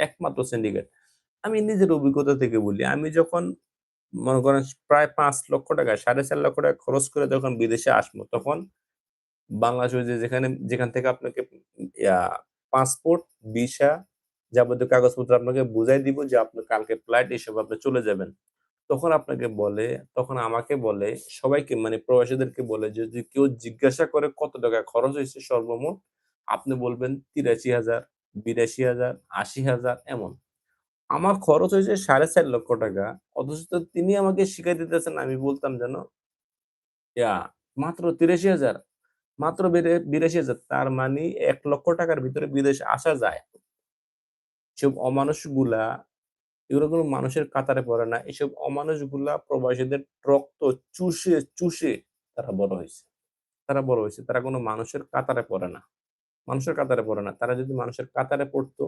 একমাত্র সিন্ডিকেট। আমি নিজের অভিজ্ঞতা থেকে বলি। আমি যখন মনে করেন প্রায় ৳৫,০০,০০০ ৳৪,৫০,০০০ খরচ করে যখন বিদেশে আসবো, তখন বাংলাদেশে ওই যে যেখান থেকে আপনাকে ইয়া পাসপোর্ট, ভিসা, যাবতীয় কাগজপত্র আপনাকে বুঝাই দিব যে আপনার কালকে ফ্লাইট এসব আপনি চলে যাবেন। তখন আপনাকে বলে, তখন আমাকে বলে, সবাইকে মানে প্রবাসীদেরকে বলে যে যদি কেউ জিজ্ঞাসা করে কত টাকা খরচ হইছে সর্বমোট, আপনি বলবেন ৮৩,০০০, ৮২,০০০, ৮০,০০০ এমন। আমার খরচ হয়েছে ৳৪,৫০,০০০ অথচ তো তিনি আমাকে শিখাই দিতেছেন আমি বলতাম যেন ইয়া মাত্র ৮৩,০০০, মাত্র ৮২,০০০ তার মানে ৳১,০০,০০০ র ভিতরে বিদেশে আসা যায়। এসব অমানুষগুলা এগুলো কোনো মানুষের কাতারে পড়ে না। এসব অমানুষগুলা প্রবাসীদের রক্ত চুষে তারা বড় হইছে। তারা কোনো মানুষের কাতারে পড়ে না। মানুষের কাতারে পড়ে না। তারা যদি মানুষের কাতারে পড়তো